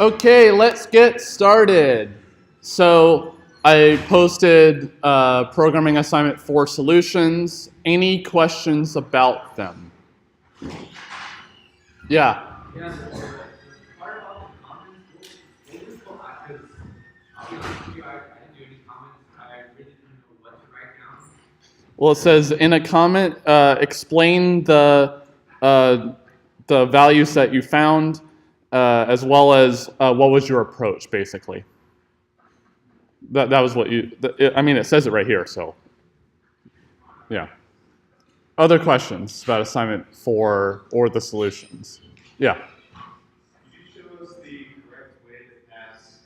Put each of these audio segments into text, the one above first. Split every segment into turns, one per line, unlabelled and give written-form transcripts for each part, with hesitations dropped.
Okay, let's get started. So I posted programming assignment 4 solutions. Any questions about them? Yeah.
Yeah, part about the comments, what was the because I'll be honest with you, I didn't do any comments. I really didn't know what to write down.
Well, it says in a comment, explain the values that you found, as well as what was your approach, basically. That was what you. I mean, it says it right here, so yeah. Other questions about assignment 4 or the solutions? Yeah.
Could you show us the correct way to pass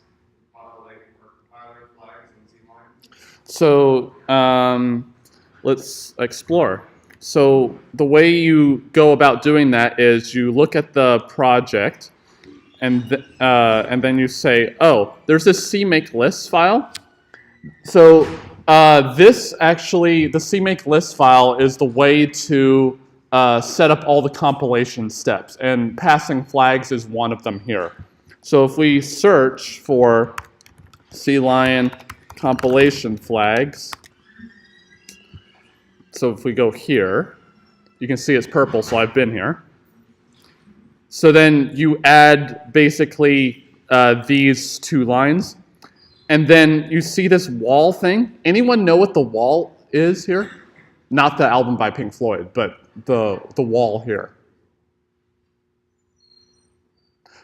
compiler flags in C-line?
So let's explore. So the way you go about doing that is you look at the project, and then you say, oh, there's this CMake_list file. So this actually, the CMake_list file is the way to set up all the compilation steps, and passing flags is one of them here. So if we search for C-line compilation flags, so if we go here, you can see it's purple, so I've been here. So then you add basically these two lines. And then you see this wall thing. Anyone know what the wall is here? Not the album by Pink Floyd, but the wall here.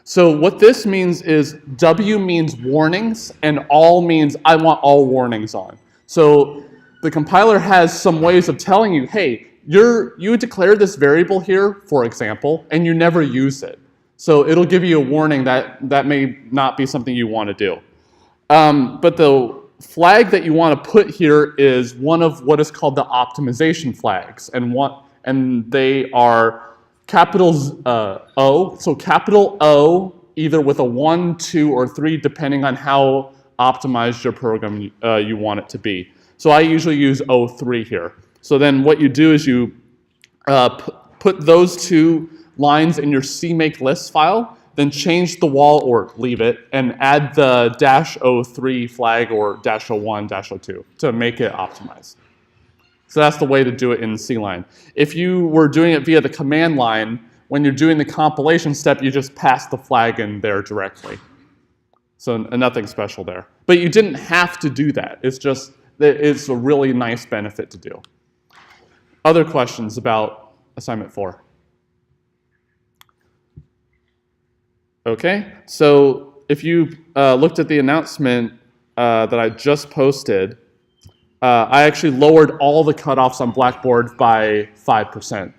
So what this means is W means warnings, and all means I want all warnings on. So the compiler has some ways of telling you, hey, you declared this variable here, for example, and you never use it. So it'll give you a warning that may not be something you want to do. But the flag that you want to put here is one of what is called the optimization flags, and they are capitals O. So capital O, either with a 1, 2, or 3, depending on how optimized your program you want it to be. So I usually use O3 here. So then what you do is you put those two lines in your CMake_list file, then change the wall or leave it, and add the -03 flag or -01, -02 to make it optimized. So that's the way to do it in C-line. If you were doing it via the command line, when you're doing the compilation step, you just pass the flag in there directly. So nothing special there. But you didn't have to do that. It's a really nice benefit to do. Other questions about assignment 4? Okay, so if you looked at the announcement that I just posted, I actually lowered all the cutoffs on Blackboard by 5%.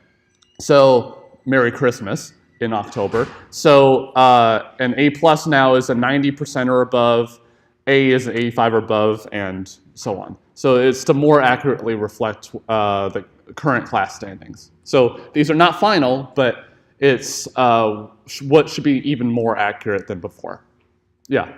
So Merry Christmas in October. So an A+ now is a 90% or above, A is an 85 or above, and so on. So it's to more accurately reflect the current class standings. So these are not final, but it's what should be even more accurate than before. Yeah?
So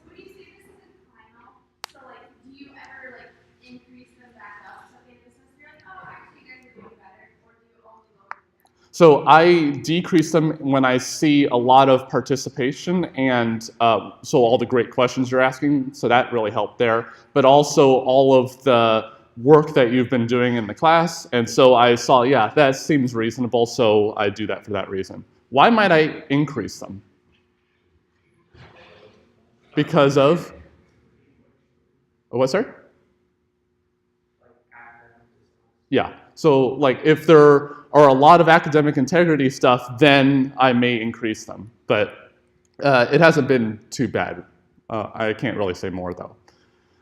when you say this isn't final, so like, do you ever like increase them back up? So at the end of this semester, you're like, oh, actually you guys are doing better, or do you only lower them?
So I decrease them when I see a lot of participation and so all the great questions you're asking, so that really helped there. But also all of the work that you've been doing in the class, and so I saw, yeah, that seems reasonable, so I do that for that reason. Why might I increase them? Because of? What, sir? Yeah, so like if there are a lot of academic integrity stuff, then I may increase them, but it hasn't been too bad. I can't really say more though.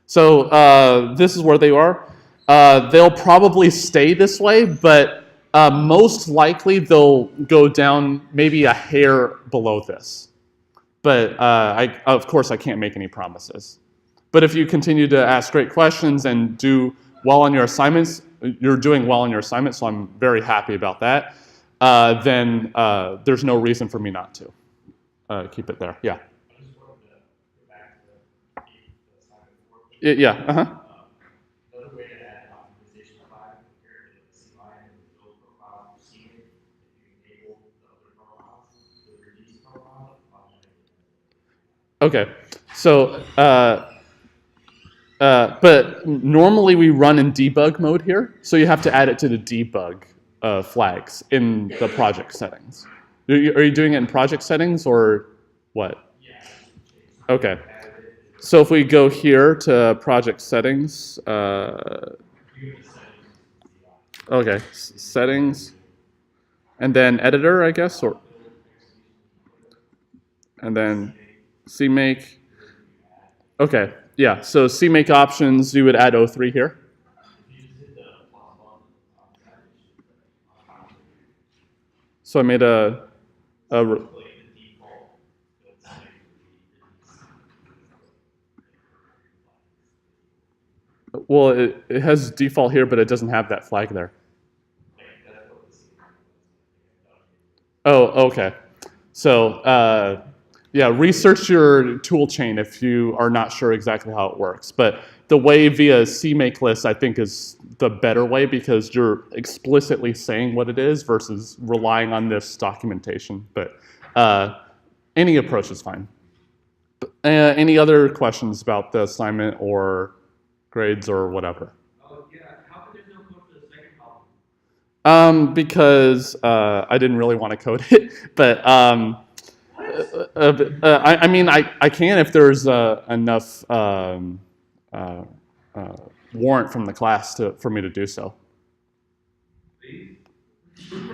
So this is where they are. They'll probably stay this way, but most likely they'll go down maybe a hair below this. But of course, I can't make any promises. But if you continue to ask great questions and do well on your assignments, you're doing well on your assignments, so I'm very happy about that, then there's no reason for me not to keep it there. Yeah?
I just wanted to go back to the assignment 4.
Yeah,
Another way to add optimization flag compared to the C-line and the build profile for CMake, if you enable the other profiles, the reduce profile, automatically.
Okay, so but normally we run in debug mode here, so you have to add it to the debug flags in the project settings. Are you doing it in project settings or what? Okay. So if we go here to project settings, okay, settings, and then editor, I guess, or and then CMake. Okay, yeah. So CMake options, you would add O3 here. So I made a well, it has default here, but it doesn't have that flag there. Oh, okay. So yeah, research your tool chain if you are not sure exactly how it works. But the way via CMake list, I think, is the better way because you're explicitly saying what it is versus relying on this documentation. But any approach is fine. Any other questions about the assignment or grades or whatever?
Oh, yeah. How come there's no code for the second problem?
Because I didn't really want to code it, but I mean, I can if there's enough warrant from the class for me to do so.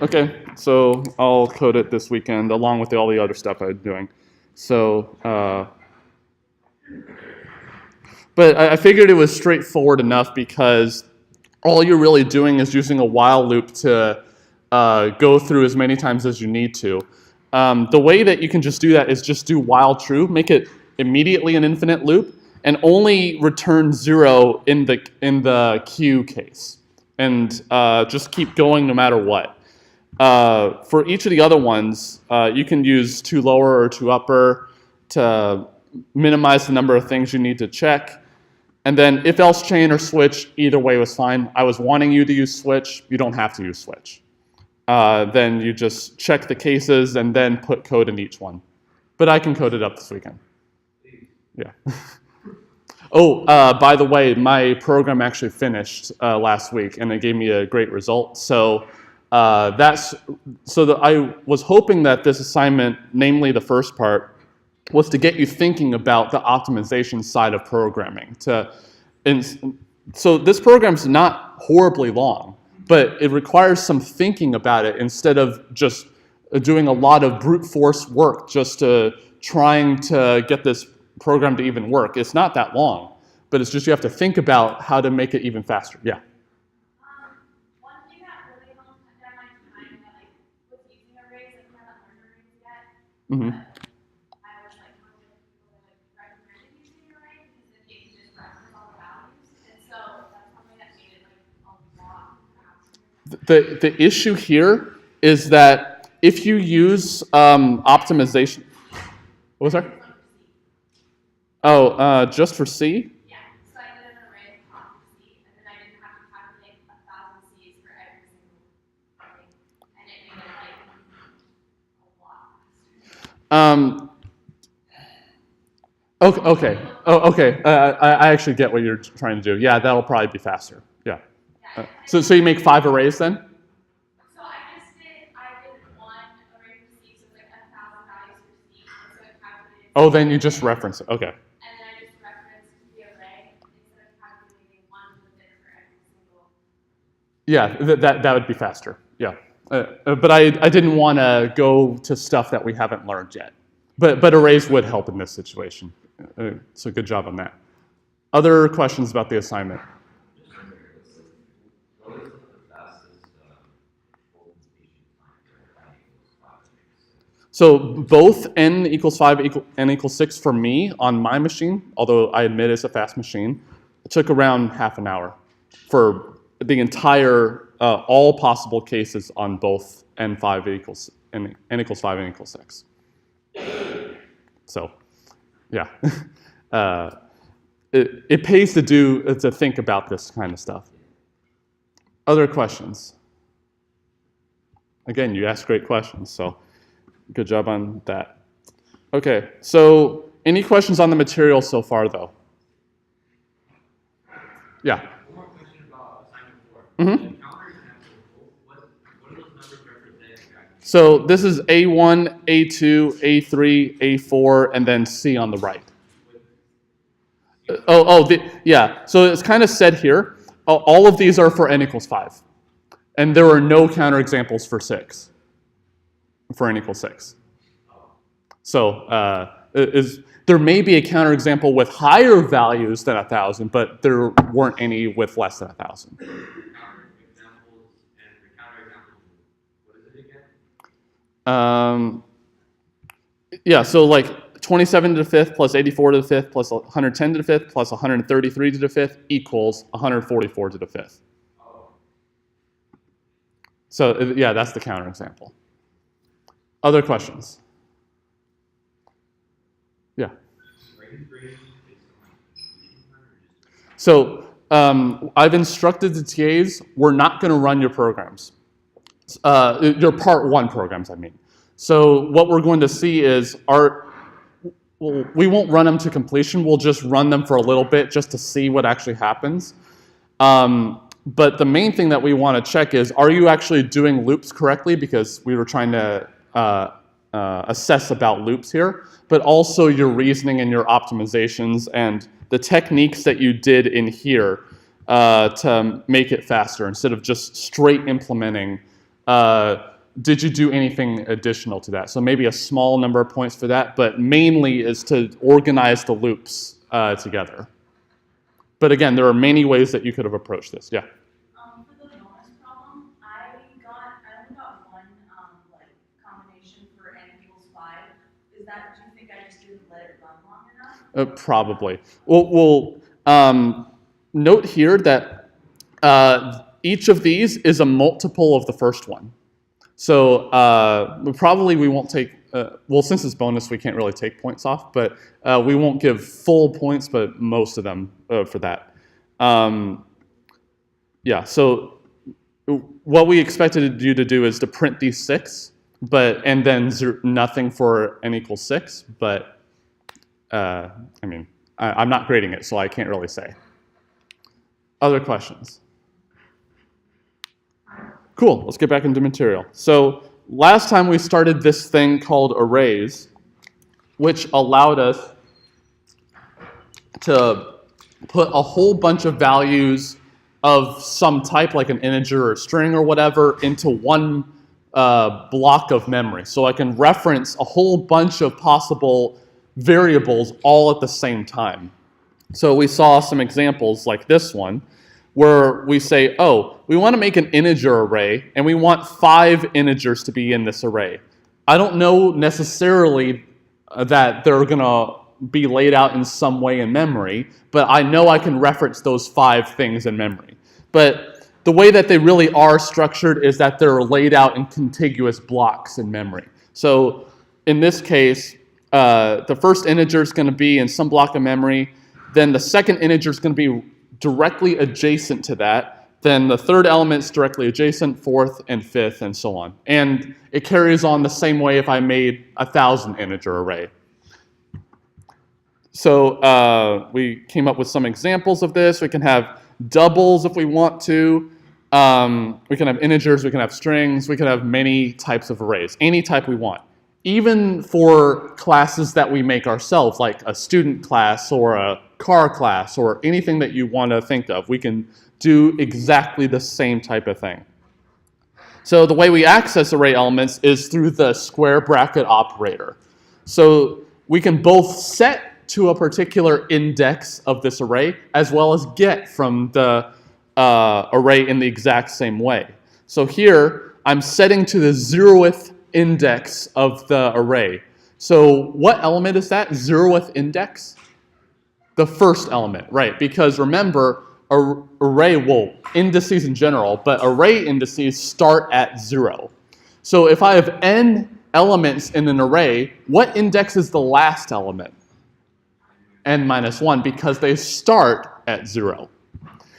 Okay, so I'll code it this weekend along with all the other stuff I'm doing. So, but I figured it was straightforward enough because all you're really doing is using a while loop to go through as many times as you need to. The way that you can just do that is just do while true, make it immediately an infinite loop, and only return 0 in the queue case, and just keep going no matter what. For each of the other ones, you can use to lower or to upper to minimize the number of things you need to check. And then if else chain or switch, either way was fine. I was wanting you to use switch. You don't have to use switch. Then you just check the cases and then put code in each one. But I can code it up this weekend. Yeah. Oh, by the way, my program actually finished last week, and it gave me a great result. So I was hoping that this assignment, namely the first part, was to get you thinking about the optimization side of programming. So this program's not horribly long, but it requires some thinking about it instead of just doing a lot of brute force work just to trying to get this program to even work. It's not that long, but it's just you have to think about how to make it even faster. Yeah.
One thing that really helped cut down my time that like was using arrays, like I haven't learned arrays yet.
Mm-hmm.
I was like talking to people that like recommended using arrays because then you can just reference all the values, and so that's something that made it like a lot faster.
The issue here is that if you use optimization, what was that? Oh, just for C?
Yeah, so I did an array off of C, and then I didn't have to calculate 1,000 C's for every single thing, and it made it like a lot faster.
Okay. Oh, okay. I actually get what you're trying to do. Yeah, that'll probably be faster. Yeah. So you make 5 arrays then?
So I did one array for C, so it's like 1,000 values for C, and so it calculated.
Oh, then you just reference it. Okay.
And then I just referenced the array instead of calculating one within for every single.
Yeah, that would be faster. Yeah. But I didn't want to go to stuff that we haven't learned yet. But arrays would help in this situation. So good job on that. Other questions about the assignment? So both n equals 5, n equals 6 for me on my machine, although I admit it's a fast machine, it took around half an hour for the entire, all possible cases on both n equals 5 and n equals 6. So, yeah. It pays to think about this kind of stuff. Other questions? Again, you ask great questions, so good job on that. Okay, so any questions on the material so far, though? Yeah.
One more question about assignment 4.
Mhm.
The counterexample, what do those numbers represent exactly?
So this is A1, A2, A3, A4, and then C on the right. Yeah. So it's kind of said here. All of these are for n equals 5. And there are no counterexamples for 6. For n equals 6. So there may be a counterexample with higher values than 1,000, but there weren't any with less than 1,000.
Counterexamples and the counterexample, what is it again?
Yeah, so like 27 to the 5th plus 84 to the 5th plus 110 to the 5th plus 133 to the 5th equals 144 to the 5th. So yeah, that's the counterexample. Other questions? Yeah. So I've instructed the TAs, we're not going to run your programs. Your part 1 programs, I mean. So what we're going to see is we won't run them to completion. We'll just run them for a little bit just to see what actually happens. But the main thing that we want to check is, are you actually doing loops correctly? Because we were trying to assess about loops here, but also your reasoning and your optimizations and the techniques that you did in here to make it faster instead of just straight implementing. Did you do anything additional to that? So maybe a small number of points for that, but mainly is to organize the loops together. But again, there are many ways that you could have approached this. Yeah.
For the bonus problem, I only got one like combination for n equals 5. Do you think I just didn't let it run long enough?
Probably. We'll note here that each of these is a multiple of the first one. So probably we won't take, well, since it's bonus, we can't really take points off, but we won't give full points, but most of them for that. Yeah, so what we expected you to do is to print these 6, and then nothing for n equals 6, but I mean, I'm not grading it, so I can't really say. Other questions? Cool, let's get back into material. So last time we started this thing called arrays, which allowed us to put a whole bunch of values of some type, like an integer or string or whatever, into one block of memory. So I can reference a whole bunch of possible variables all at the same time. So we saw some examples like this one, where we say, oh, we want to make an integer array, and we want 5 integers to be in this array. I don't know necessarily that they're going to be laid out in some way in memory, but I know I can reference those 5 things in memory. But the way that they really are structured is that they're laid out in contiguous blocks in memory. So in this case, the first integer is going to be in some block of memory, then the second integer is going to be directly adjacent to that, then the third element's directly adjacent, fourth and fifth, and so on. And it carries on the same way if I made a 1,000 integer array. So we came up with some examples of this. We can have doubles if we want to. We can have integers, we can have strings, we can have many types of arrays, any type we want. Even for classes that we make ourselves, like a student class or a car class or anything that you want to think of, we can do exactly the same type of thing. So the way we access array elements is through the square bracket operator. So we can both set to a particular index of this array as well as get from the array in the exact same way. So here I'm setting to the 0th index of the array. So what element is that? 0th index? The first element, right? Because remember, array, well, indices in general, but array indices start at 0. So if I have n elements in an array, what index is the last element? N minus 1, because they start at 0.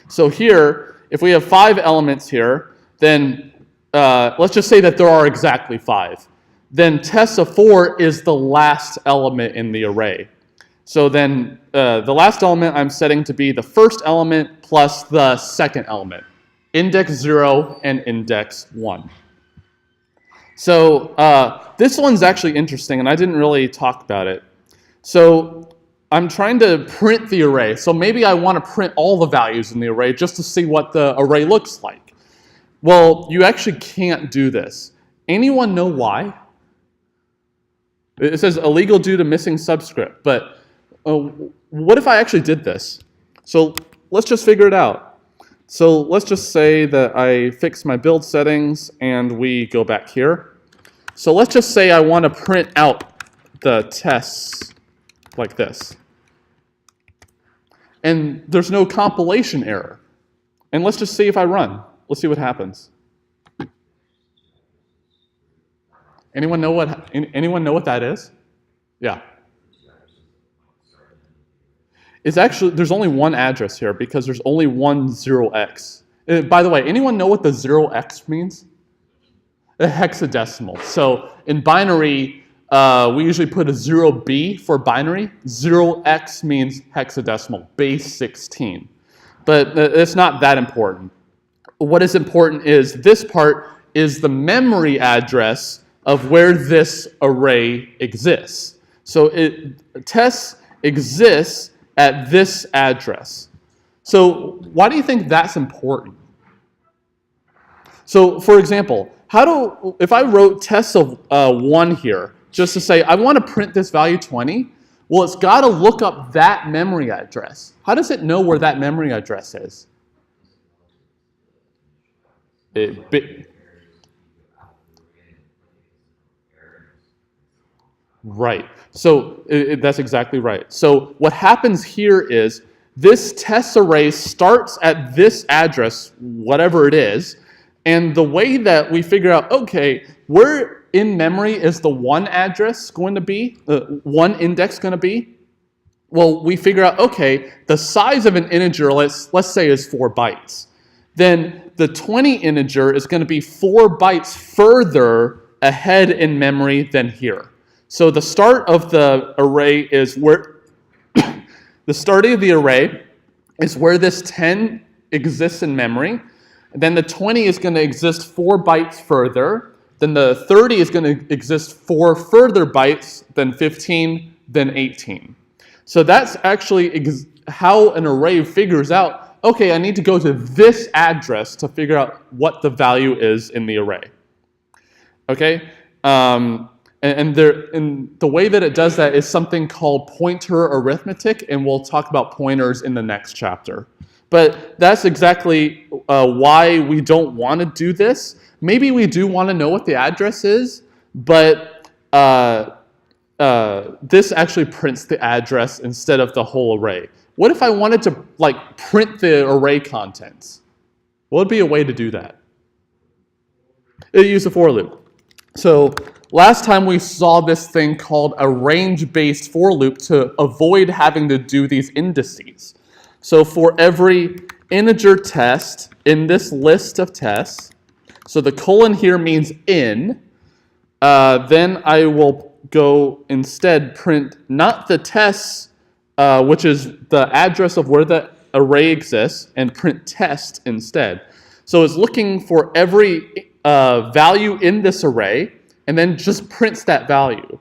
So here, if we have 5 elements here, then let's just say that there are exactly 5. Then Tessa 4 is the last element in the array. So then the last element I'm setting to be the first element plus the second element, index 0 and index 1. So this one's actually interesting, and I didn't really talk about it. So I'm trying to print the array. So maybe I want to print all the values in the array just to see what the array looks like. Well, you actually can't do this. Anyone know why? It says illegal due to missing subscript, but what if I actually did this? So let's just figure it out. So let's just say that I fix my build settings and we go back here. So let's just say I want to print out the tests like this. And there's no compilation error. And let's just see if I run. Let's see what happens. Anyone know what that is? Yeah. It's actually, there's only one address here because there's only one 0x. By the way, anyone know what the 0x means? A hexadecimal. So in binary, we usually put a 0b for binary. 0x means hexadecimal, base 16. But it's not that important. What is important is this part is the memory address of where this array exists. So tests exists at this address. So why do you think that's important? So for example, if I wrote tests of 1 here, just to say I want to print this value 20, well, it's got to look up that memory address. How does it know where that memory address is? Right. So that's exactly right. So what happens here is this test array starts at this address, whatever it is, and the way that we figure out, okay, where in memory is the 1 address going to be, the 1 index going to be? Well, we figure out, okay, the size of an integer, let's say, is 4 bytes. Then the 20 integer is going to be 4 bytes further ahead in memory than here. So the start of the array is where the start of the array is where this 10 exists in memory. Then the 20 is going to exist 4 bytes further. Then the 30 is going to exist 4 further bytes, then 15, then 18. So that's actually how an array figures out, okay, I need to go to this address to figure out what the value is in the array. Okay? And the way that it does that is something called pointer arithmetic, and we'll talk about pointers in the next chapter. But that's exactly why we don't want to do this. Maybe we do want to know what the address is, but this actually prints the address instead of the whole array. What if I wanted to print the array contents? What would be a way to do that? Use a for loop. So last time we saw this thing called a range-based for loop to avoid having to do these indices. So for every integer test in this list of tests, so the colon here means in, then I will go instead print not the tests, which is the address of where the array exists, and print test instead. So it's looking for every value in this array, and then just prints that value.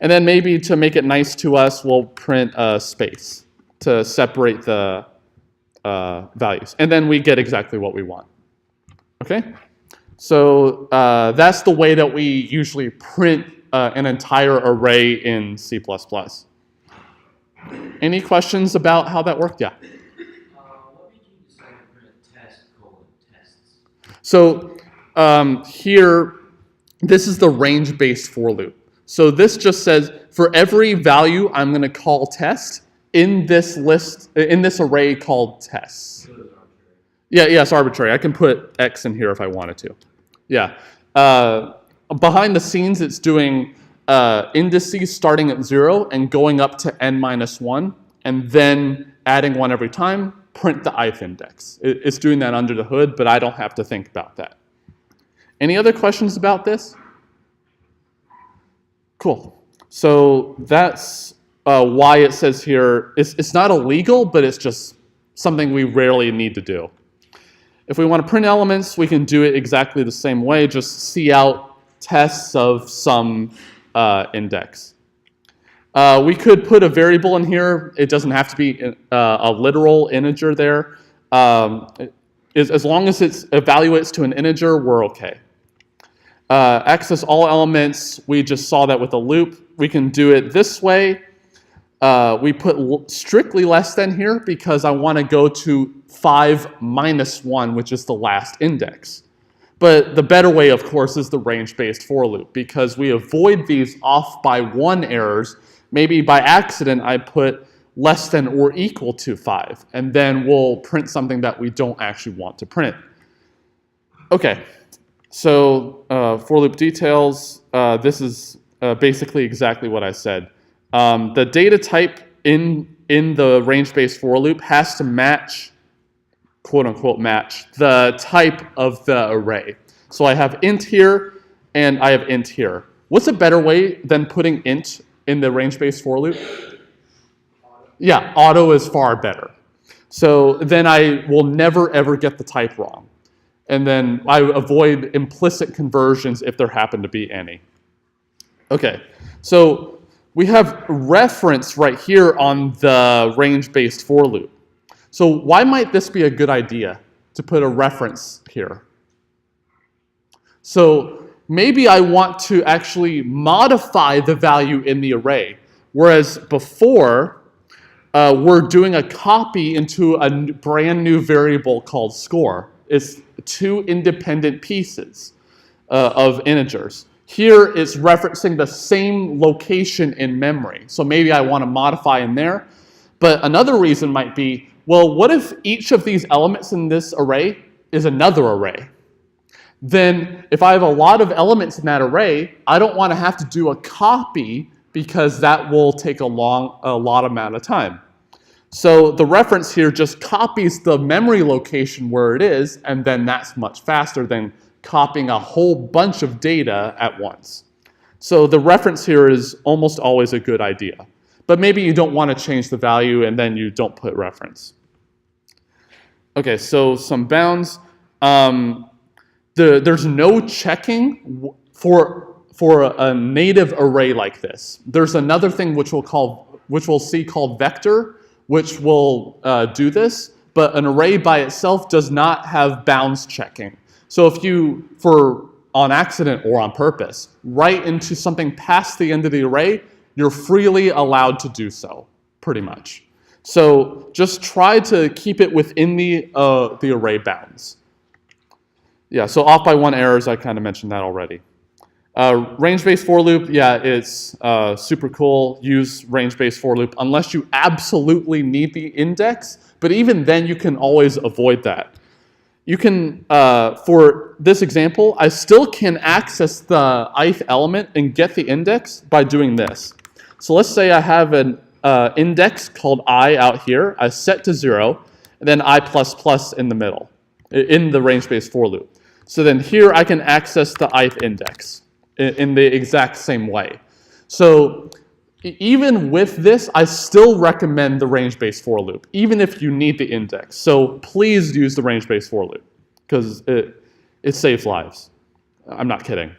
And then maybe to make it nice to us, we'll print a space to separate the values. And then we get exactly what we want. Okay? So that's the way that we usually print an entire array in C++. Any questions about how that worked? Yeah?
What did you decide to print test tests?
So here, this is the range-based for loop. So this just says, for every value I'm going to call test in this list, in this array called tests. Yeah, it's arbitrary. I can put X in here if I wanted to. Yeah. Behind the scenes, it's doing indices starting at 0 and going up to n-1, and then adding 1 every time, print the ith index. It's doing that under the hood, but I don't have to think about that. Any other questions about this? Cool. So that's why it says here, it's not illegal, but it's just something we rarely need to do. If we want to print elements, we can do it exactly the same way, just see out tests of some index. We could put a variable in here. It doesn't have to be a literal integer there. As long as it evaluates to an integer, we're okay. Access all elements, we just saw that with a loop. We can do it this way. We put strictly less than here because I want to go to 5 minus 1, which is the last index. But the better way, of course, is the range-based for loop because we avoid these off by 1 errors. Maybe by accident I put less than or equal to 5, and then we'll print something that we don't actually want to print. Okay, so for loop details, this is basically exactly what I said. The data type in the range-based for loop has to match, quote-unquote match, the type of the array. So I have int here, and I have int here. What's a better way than putting int in the range-based for loop? Yeah, auto is far better. So then I will never, ever get the type wrong. And then I avoid implicit conversions if there happen to be any. Okay, so we have reference right here on the range-based for loop. So why might this be a good idea to put a reference here? So maybe I want to actually modify the value in the array, whereas before we're doing a copy into a brand new variable called score. It's 2 independent pieces of integers. Here it's referencing the same location in memory. So maybe I want to modify in there. But another reason might be, well, what if each of these elements in this array is another array? Then if I have a lot of elements in that array, I don't want to have to do a copy because that will take a lot amount of time. So the reference here just copies the memory location where it is, and then that's much faster than copying a whole bunch of data at once. So the reference here is almost always a good idea. But maybe you don't want to change the value and then you don't put reference. Okay, so some bounds. There's no checking for a native array like this. There's another thing which we'll see called vector, which will do this, but an array by itself does not have bounds checking. So if you, on accident or on purpose, write into something past the end of the array, you're freely allowed to do so, pretty much. So just try to keep it within the array bounds. Yeah, so off by 1 errors, I kind of mentioned that already. Range-based for loop, yeah, it's super cool. Use range-based for loop unless you absolutely need the index, but even then you can always avoid that. You can, for this example, I still can access the ith element and get the index by doing this. So let's say I have an index called I out here. I set to 0, and then I++ in the middle, in the range-based for loop. So then here I can access the ith index in the exact same way. So even with this, I still recommend the range-based for loop, even if you need the index. So please use the range-based for loop, because it saves lives. I'm not kidding.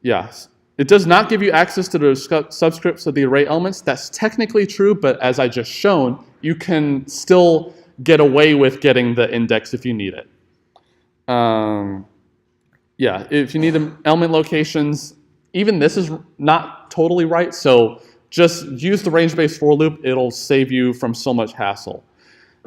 Yes. It does not give you access to the subscripts of the array elements. That's technically true, but as I just shown, you can still get away with getting the index if you need it. Yeah, if you need the element locations, even this is not totally right, so just use the range-based for loop. It'll save you from so much hassle.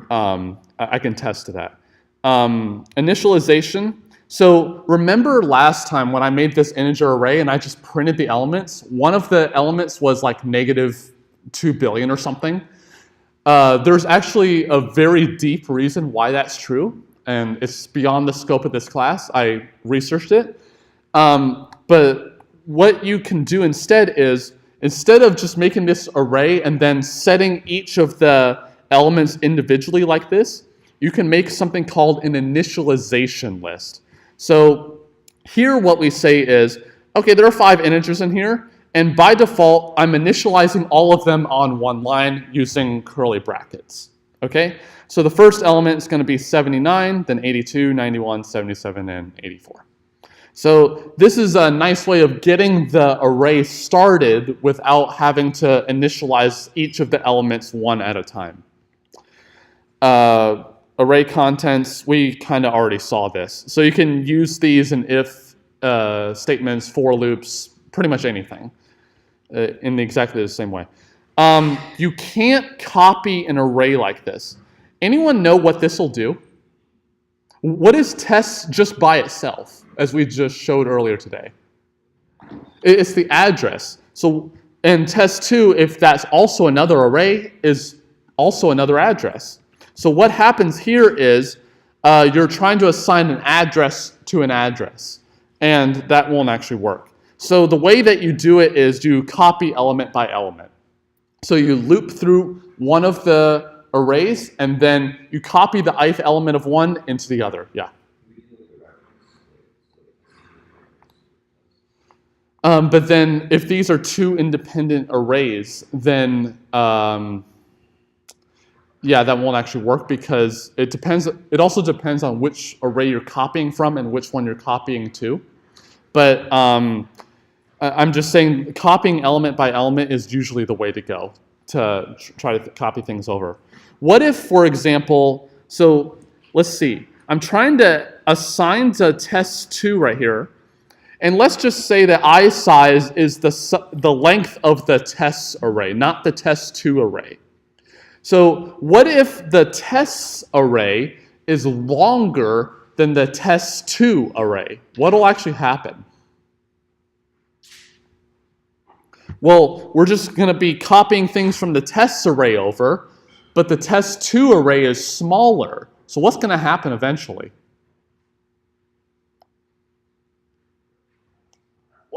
I can attest to that. Initialization. So remember last time when I made this integer array and I just printed the elements, one of the elements was like -2 billion or something. There's actually a very deep reason why that's true, and it's beyond the scope of this class. I researched it. But what you can do instead is, instead of just making this array and then setting each of the elements individually like this, you can make something called an initialization list. So here what we say is, okay, there are 5 integers in here, And by default, I'm initializing all of them on one line using curly brackets. Okay? So the first element is going to be 79, then 82, 91, 77, and 84. So this is a nice way of getting the array started without having to initialize each of the elements one at a time. Array contents, we kind of already saw this. So you can use these in if statements, for loops, pretty much anything in exactly the same way. You can't copy an array like this. Anyone know what this will do? What is test just by itself, as we just showed earlier today? It's the address. So, and test2, if that's also another array, is also another address. So what happens here is you're trying to assign an address to an address, and that won't actually work. So the way that you do it is you copy element by element. So you loop through one of the arrays, and then you copy the ith element of one into the other. Yeah. But then if these are two independent arrays, then yeah, that won't actually work because it depends. It also depends on which array you're copying from and which one you're copying to. But I'm just saying copying element by element is usually the way to go to try to copy things over. What if, for example, so let's see. I'm trying to assign to test2 right here. And let's just say that I size is the length of the tests array, not the test2 array. So what if the tests array is longer than the test2 array? What will actually happen? Well, we're just going to be copying things from the tests array over, but the test2 array is smaller. So what's going to happen eventually?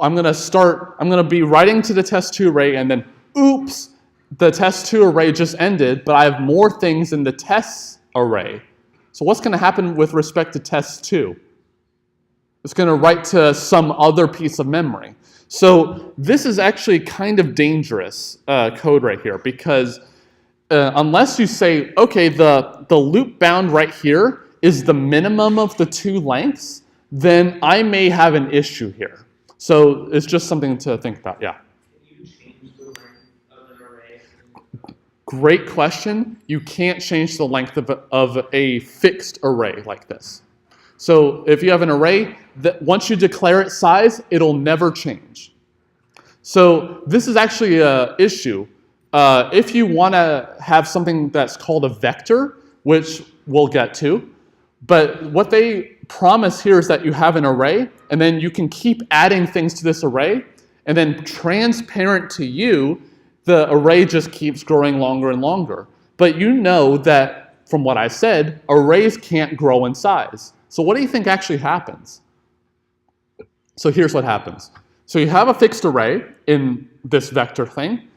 I'm going to be writing to the test2 array, and then, oops, the test2 array just ended, but I have more things in the tests array. So what's going to happen with respect to test2? It's going to write to some other piece of memory. So this is actually kind of dangerous code right here, because unless you say, okay, the loop bound right here is the minimum of the two lengths, then I may have an issue here. So it's just something to think about, yeah.
Can you change the length of an array?
Great question. You can't change the length of a fixed array like this. So if you have an array, that once you declare its size, it'll never change. So this is actually an issue. If you want to have something that's called a vector, which we'll get to, but what they promise here is that you have an array, and then you can keep adding things to this array, and then transparent to you, the array just keeps growing longer and longer. But you know that, from what I said, arrays can't grow in size. So what do you think actually happens? So here's what happens. So you have a fixed array in this vector thing.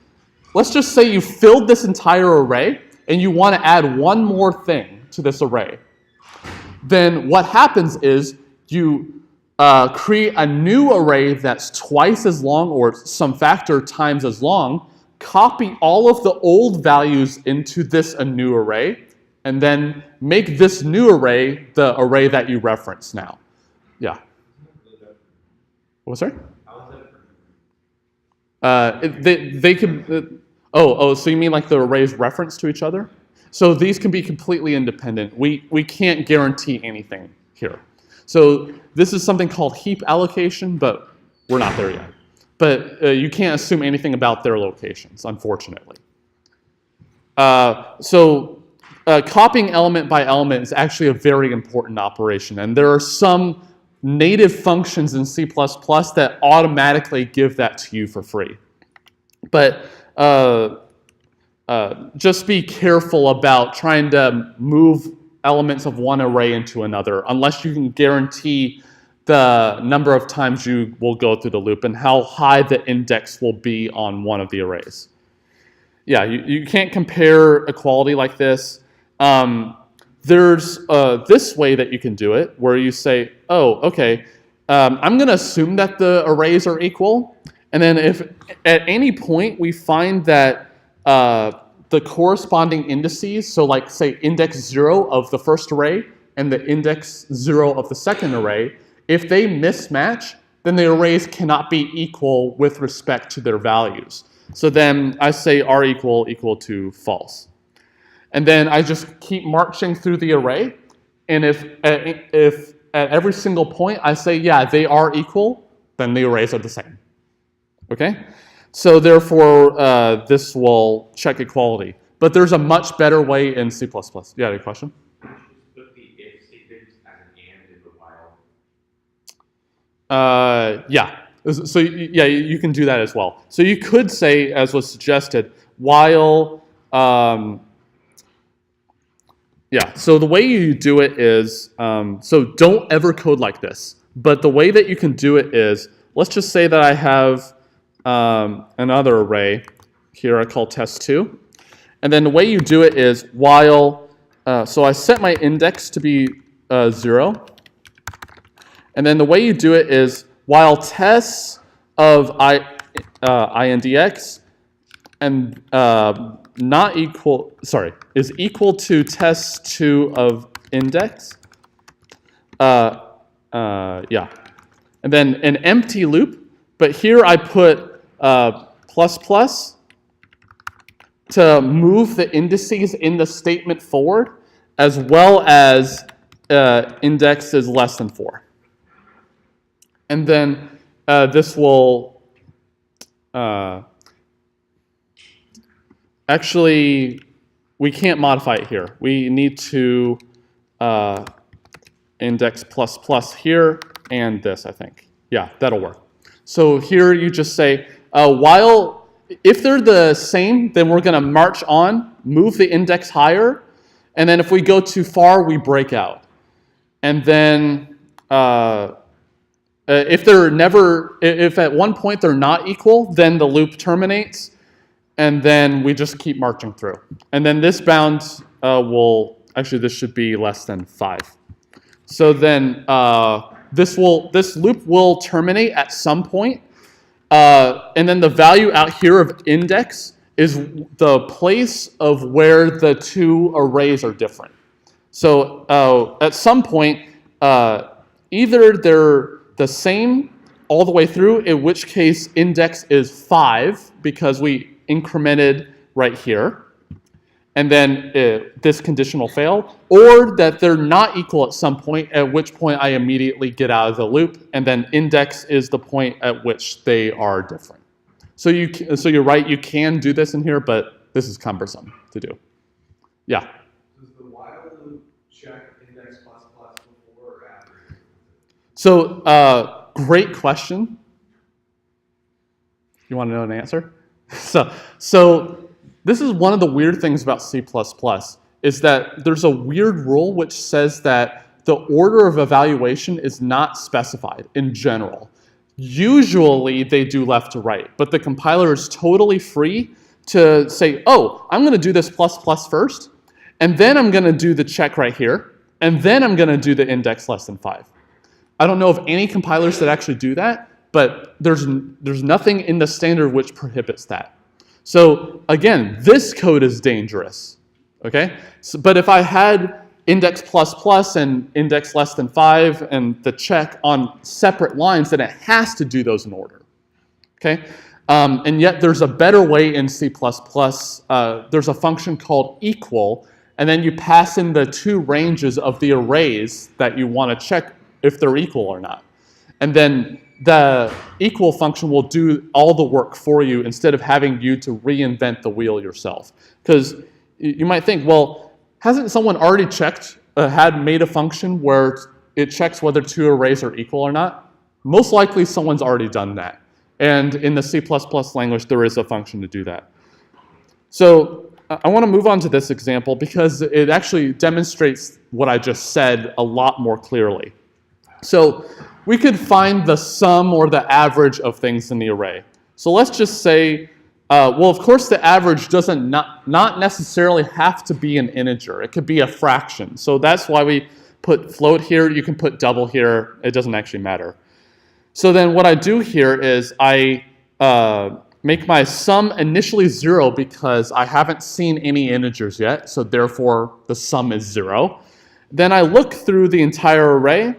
Let's just say you filled this entire array, and you want to add one more thing to this array. Then what happens is you create a new array that's twice as long or some factor times as long, copy all of the old values into this new array, and then make this new array the array that you reference now. Yeah. What was that? They could, so you mean like the arrays reference to each other? So these can be completely independent. We can't guarantee anything here. So this is something called heap allocation, but we're not there yet. But you can't assume anything about their locations, unfortunately. Copying element by element is actually a very important operation, and there are some native functions in C++ that automatically give that to you for free. But just be careful about trying to move elements of one array into another unless you can guarantee the number of times you will go through the loop and how high the index will be on one of the arrays. Yeah, you can't compare equality like this. There's this way that you can do it where you say, oh, okay, I'm going to assume that the arrays are equal, And then if at any point we find that the corresponding indices, so like say index 0 of the first array and the index 0 of the second array, if they mismatch, then the arrays cannot be equal with respect to their values. So then I say r equal to false. And then I just keep marching through the array, and if at every single point I say, yeah, they are equal, then the arrays are the same. Okay? So therefore, this will check equality. But there's a much better way in C++. You had a question?
Put the if statement as an and in the while.
Yeah. So yeah, you can do that as well. So you could say, as was suggested, while, yeah, so the way you do it is, so don't ever code like this. But the way that you can do it is, let's just say that I have another array here I call test2. And then the way you do it is while, so I set my index to be 0. And then the way you do it is while tests of indx and not equal, sorry, is equal to test2 of index, yeah. And then an empty loop, but here I put plus plus to move the indices in the statement forward, as well as index is less than 4. And then this will actually, we can't modify it here. We need to index plus plus here and this, I think. Yeah, that'll work. So here you just say, while, if they're the same, then we're going to march on, move the index higher, and then if we go too far, we break out. And then if at one point they're not equal, then the loop terminates, and then we just keep marching through. And then this bound actually this should be less than 5. So then this loop will terminate at some point, and then the value out here of index is the place of where the two arrays are different. So at some point, either they're the same all the way through, in which case index is 5 because we incremented right here, and then this condition will fail, or that they're not equal at some point, at which point I immediately get out of the loop, and then index is the point at which they are different. So you're right, you can do this in here, but this is cumbersome to do. Yeah?
Does the while loop check index plus plus before or after?
So great question. You want to know an answer? So this is one of the weird things about C++, is that there's a weird rule which says that the order of evaluation is not specified in general. Usually they do left to right, but the compiler is totally free to say, oh, I'm going to do this plus plus first, and then I'm going to do the check right here, and then I'm going to do the index less than 5. I don't know of any compilers that actually do that, but there's nothing in the standard which prohibits that. So again, this code is dangerous, okay? So, but if I had index plus plus and index less than 5 and the check on separate lines, then it has to do those in order, okay? And yet there's a better way in C++. There's a function called equal, and then you pass in the two ranges of the arrays that you want to check if they're equal or not. And then the equal function will do all the work for you instead of having you to reinvent the wheel yourself. Because you might think, well, hasn't someone already made a function where it checks whether two arrays are equal or not? Most likely someone's already done that. And in the C++ language, there is a function to do that. So I want to move on to this example because it actually demonstrates what I just said a lot more clearly. So we could find the sum or the average of things in the array. So let's just say, well, of course, the average doesn't not necessarily have to be an integer. It could be a fraction. So that's why we put float here. You can put double here. It doesn't actually matter. So then what I do here is I make my sum initially 0 because I haven't seen any integers yet, so therefore the sum is 0. Then I look through the entire array.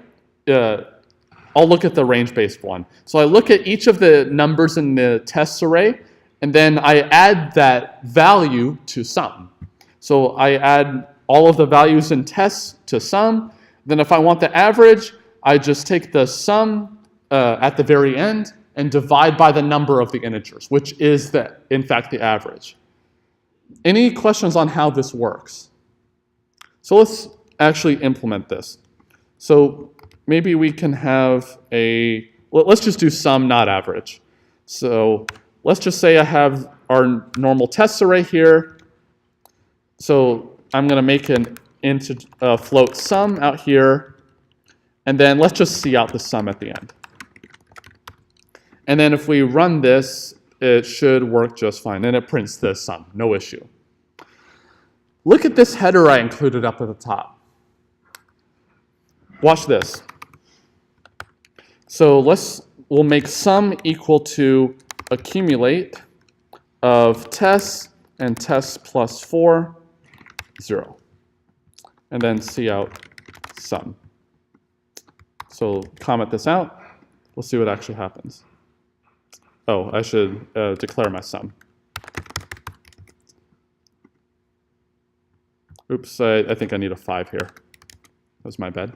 I'll look at the range-based one. So I look at each of the numbers in the tests array, and then I add that value to sum. So I add all of the values in tests to sum. Then if I want the average, I just take the sum at the very end and divide by the number of the integers, which is, in fact, the average. Any questions on how this works? So let's actually implement this. So maybe we can have let's just do sum, not average. So let's just say I have our normal test array here. So I'm going to make a float sum out here, and then let's just see out the sum at the end. And then if we run this, it should work just fine. And it prints the sum, no issue. Look at this header I included up at the top. Watch this. So we'll make sum equal to accumulate of tests and tests plus 4, 0. And then see out sum. So comment this out. We'll see what actually happens. Oh, I should declare my sum. Oops, I think I need a 5 here. That was my bad.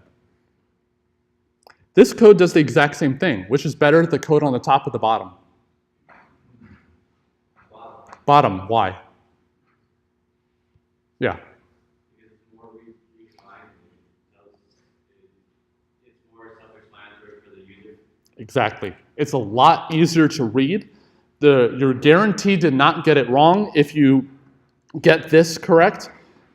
This code does the exact same thing. Which is better, the code on the top or the bottom? Bottom, why? Yeah.
Because the more we refine it's more self-explanatory for the user.
Exactly. It's a lot easier to read. You're guaranteed to not get it wrong if you get this correct.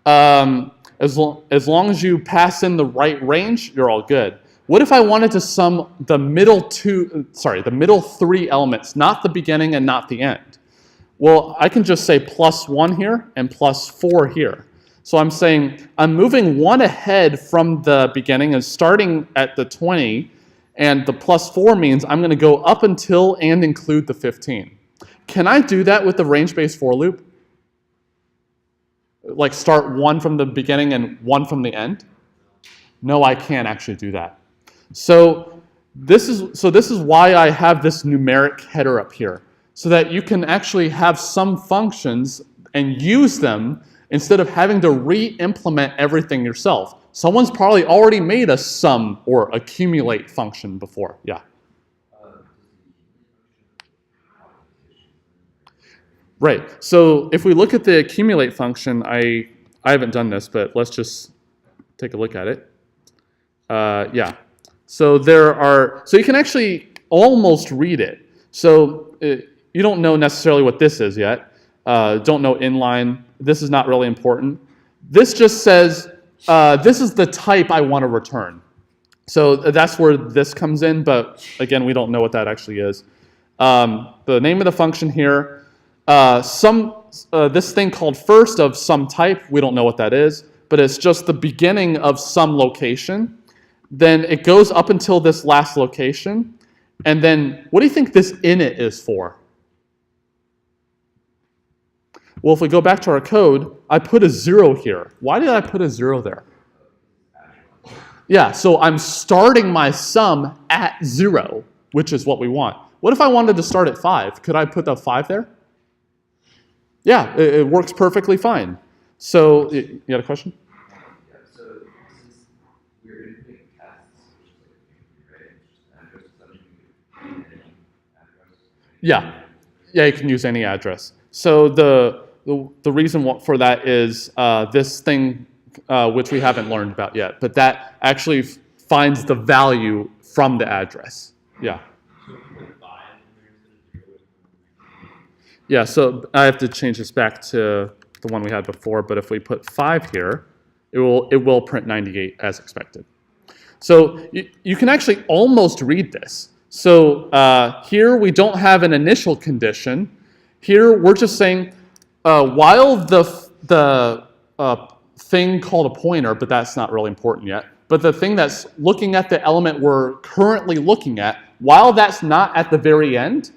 As long as you pass in the right range, you're all good. What if I wanted to sum the middle 3 elements, not the beginning and not the end? Well, I can just say plus 1 here and plus 4 here. So I'm saying I'm moving 1 ahead from the beginning and starting at the 20, and the plus 4 means I'm going to go up until and include the 15. Can I do that with the range-based for loop? Like start 1 from the beginning and 1 from the end? No, I can't actually do that. So this is why I have this numeric header up here, so that you can actually have some functions and use them instead of having to re-implement everything yourself. Someone's probably already made a sum or accumulate function before. Yeah. Right. So if we look at the accumulate function, I haven't done this, but let's just take a look at it. Yeah. So so you can actually almost read it. So you don't know necessarily what this is yet. Don't know inline. This is not really important. This just says, this is the type I want to return. So that's where this comes in, but again, we don't know what that actually is. The name of the function here, this thing called first of some type, we don't know what that is, but it's just the beginning of some location. Then it goes up until this last location. And then what do you think this init is for? Well, if we go back to our code, I put a 0 here. Why did I put a 0 there? Yeah, so I'm starting my sum at 0, which is what we want. What if I wanted to start at 5? Could I put the 5 there? Yeah, it works perfectly fine. So, you got a question?
Yeah, so since we're inputting tests, which is like address, any address.
Yeah, you can use any address. So the reason for that is this thing, which we haven't learned about yet, but that actually finds the value from the address. Yeah. Yeah, so I have to change this back to the one we had before, but if we put 5 here, it will print 98 as expected. So you can actually almost read this. So here we don't have an initial condition. Here we're just saying, while the thing called a pointer, but that's not really important yet, but the thing that's looking at the element we're currently looking at, while that's not at the very end,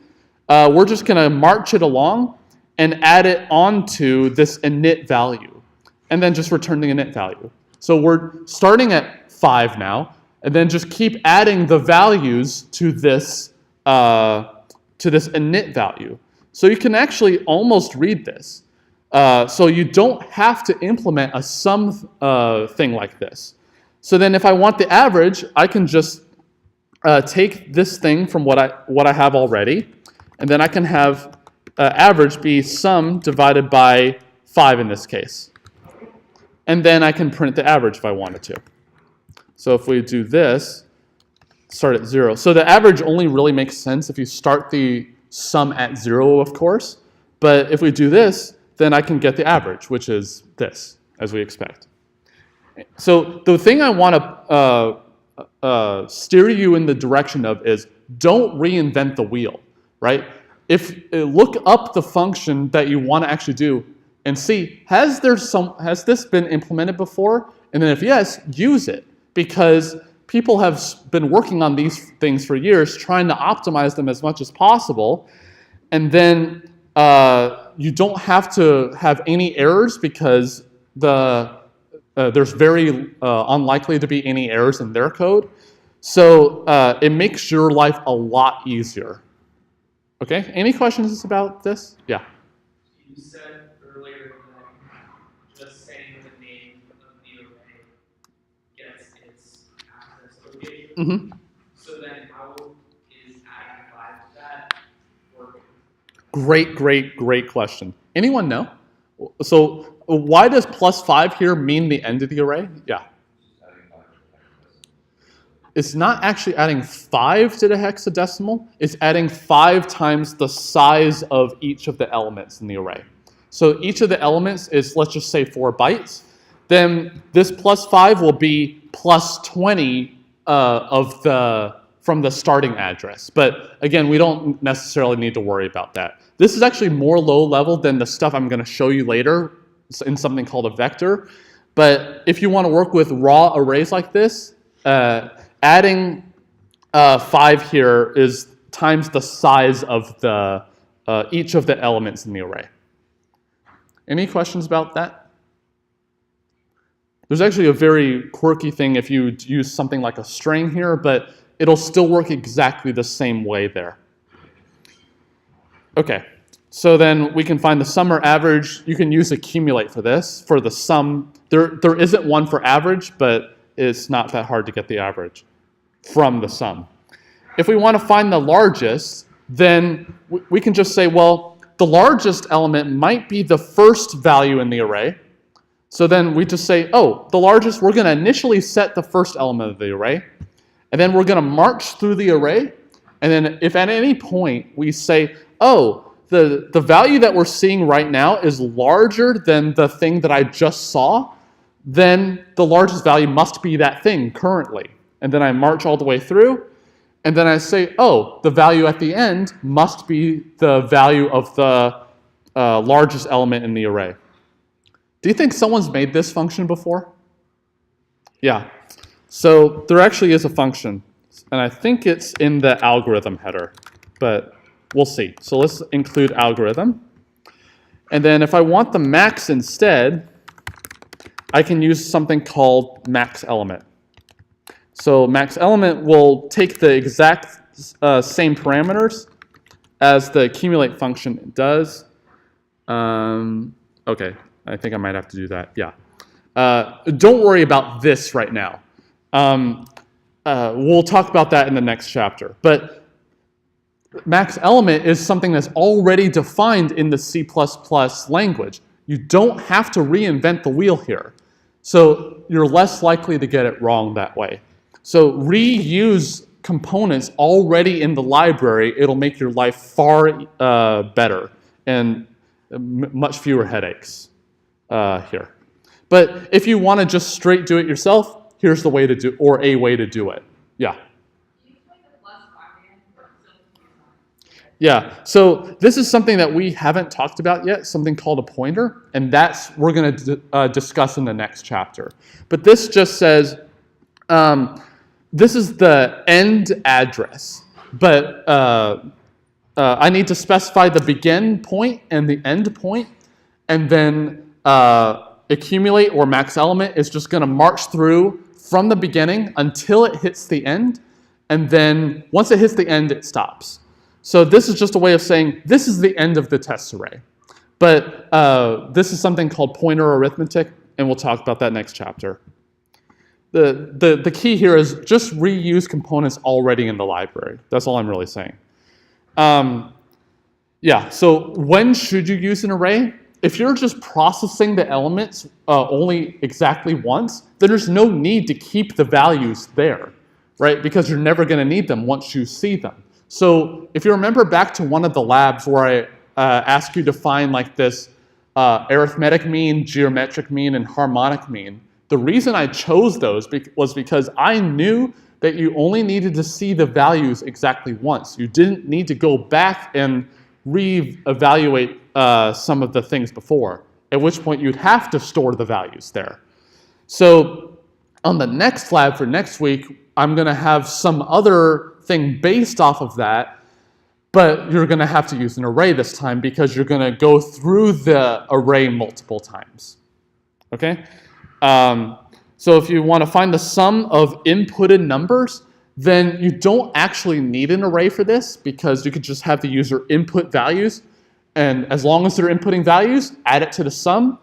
we're just going to march it along and add it onto this init value, and then just return the init value. So we're starting at 5 now, and then just keep adding the values to this init value. So you can actually almost read this. So you don't have to implement a sum thing like this. So then if I want the average, I can just take this thing from what I have already, and then I can have average be sum divided by 5 in this case. And then I can print the average if I wanted to. So if we do this, start at 0. So the average only really makes sense if you start the sum at 0, of course. But if we do this, then I can get the average, which is this, as we expect. So the thing I want to steer you in the direction of is don't reinvent the wheel, right? Look up the function that you want to actually do and see, has this been implemented before? And then if yes, use it, because people have been working on these things for years, trying to optimize them as much as possible. And then you don't have to have any errors, because there's very unlikely to be any errors in their code. So it makes your life a lot easier. Okay, any questions about this? Yeah.
You said earlier that just saying the name of the array gets its access location.
Mm-hmm.
So then how is adding 5 to that working?
Great question. Anyone know? So why does +5 here mean the end of the array? Yeah. It's not actually adding 5 to the hexadecimal. It's adding 5 times the size of each of the elements in the array. So each of the elements is, let's just say, 4 bytes. Then this +5 will be +20 from the starting address. But again, we don't necessarily need to worry about that. This is actually more low level than the stuff I'm going to show you later in something called a vector. But if you want to work with raw arrays like this, adding 5 here is times the size of each of the elements in the array. Any questions about that? There's actually a very quirky thing if you use something like a string here, but it'll still work exactly the same way there. Okay, so then we can find the sum or average. You can use accumulate for this. For the sum, there isn't one for average, but it's not that hard to get the average from the sum. If we want to find the largest, then we can just say, well, the largest element might be the first value in the array. So then we just say, oh, the largest, we're going to initially set the first element of the array, and then we're going to march through the array, and then if at any point we say, oh, the value that we're seeing right now is larger than the thing that I just saw, then the largest value must be that thing currently. And then I march all the way through, and then I say, oh, the value at the end must be the value of the largest element in the array. Do you think someone's made this function before? Yeah. So there actually is a function, and I think it's in the algorithm header, but we'll see. So let's include algorithm. And then if I want the max instead, I can use something called max element. So max element will take the exact same parameters as the accumulate function does. Okay, I think I might have to do that. Yeah. Don't worry about this right now. We'll talk about that in the next chapter. But max element is something that's already defined in the C++ language. You don't have to reinvent the wheel here. So you're less likely to get it wrong that way. So reuse components already in the library. It'll make your life far better and much fewer headaches here. But if you want to just straight do it yourself, here's the way to do, or a way to do it. Yeah. Yeah, so this is something that we haven't talked about yet, something called a pointer, and that's we're going to discuss in the next chapter. But this just says, this is the end address, but I need to specify the begin point and the end point, and then accumulate or max element is just going to march through from the beginning until it hits the end, and then once it hits the end, it stops. So this is just a way of saying this is the end of the test array. But this is something called pointer arithmetic, and we'll talk about that next chapter. The key here is just reuse components already in the library. That's all I'm really saying. Yeah, so when should you use an array? If you're just processing the elements only exactly once, then there's no need to keep the values there, right? Because you're never going to need them once you see them. So if you remember back to one of the labs where I asked you to find like this arithmetic mean, geometric mean, and harmonic mean, the reason I chose those was because I knew that you only needed to see the values exactly once. You didn't need to go back and re-evaluate some of the things before, at which point you'd have to store the values there. So on the next lab for next week, I'm going to have some other thing based off of that, but you're going to have to use an array this time because you're going to go through the array multiple times. Okay? So if you want to find the sum of inputted numbers, then you don't actually need an array for this because you could just have the user input values, and as long as they're inputting values, add it to the sum,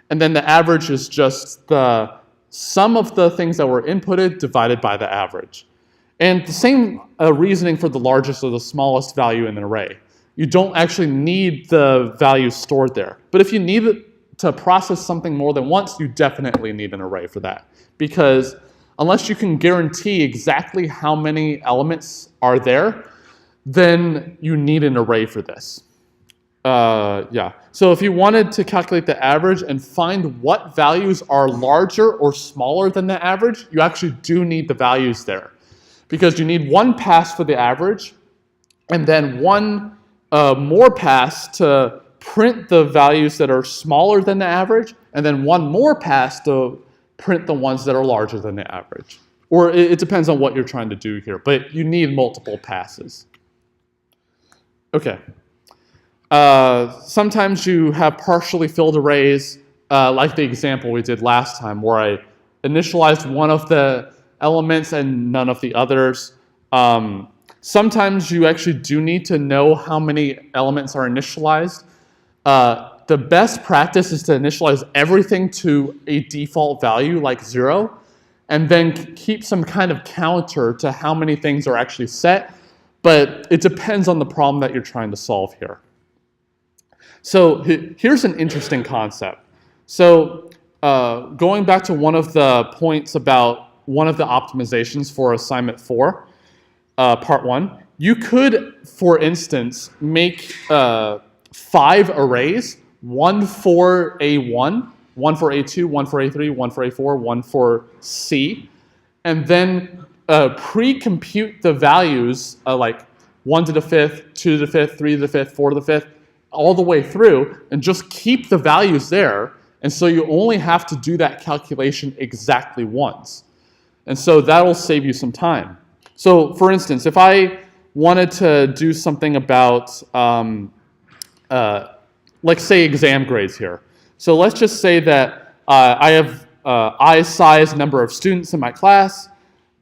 and then the average is just the sum of the things that were inputted divided by the average. And the same reasoning for the largest or the smallest value in an array. You don't actually need the values stored there. But if you need it to process something more than once, you definitely need an array for that. Because unless you can guarantee exactly how many elements are there, then you need an array for this. Yeah. So if you wanted to calculate the average and find what values are larger or smaller than the average, you actually do need the values there. Because you need one pass for the average, and then one more pass to print the values that are smaller than the average, and then one more pass to print the ones that are larger than the average. Or it depends on what you're trying to do here, but you need multiple passes. Okay. Sometimes you have partially filled arrays, like the example we did last time, where I initialized one of the elements and none of the others. Sometimes you actually do need to know how many elements are initialized. The best practice is to initialize everything to a default value like 0, and then keep some kind of counter to how many things are actually set, but it depends on the problem that you're trying to solve here. So here's an interesting concept. So going back to one of the points about one of the optimizations for assignment 4, part 1, you could, for instance, make 5 arrays, one for A1, one for A2, one for A3, one for A4, one for C, and then pre-compute the values like 1 to the 5th, 2 to the 5th, 3 to the 5th, 4 to the 5th, all the way through, and just keep the values there, and so you only have to do that calculation exactly once. And so that'll save you some time. So for instance, if I wanted to do something about, like say exam grades here. So let's just say that I have I size number of students in my class.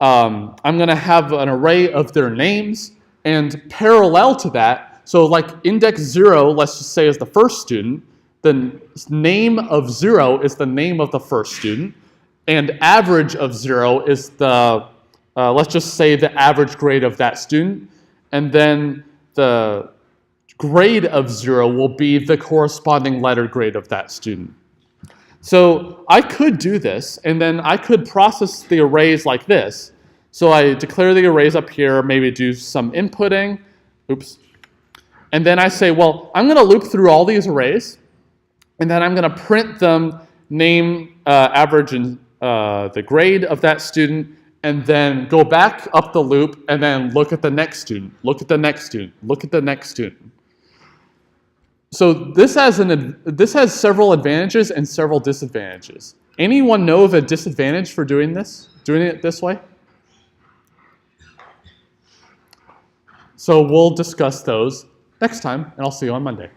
I'm going to have an array of their names, and parallel to that, so like index 0, let's just say is the first student, the name of 0 is the name of the first student, and average of 0 is the, let's just say the average grade of that student, and then the grade of 0 will be the corresponding letter grade of that student. So I could do this, and then I could process the arrays like this. So I declare the arrays up here, maybe do some inputting, oops, and then I say, well, I'm going to loop through all these arrays, and then I'm going to print them, name, average, and the grade of that student, and then go back up the loop and then look at the next student, look at the next student, look at the next student. So this has several advantages and several disadvantages. Anyone know of a disadvantage for doing it this way? So we'll discuss those. next time, and I'll see you on Monday.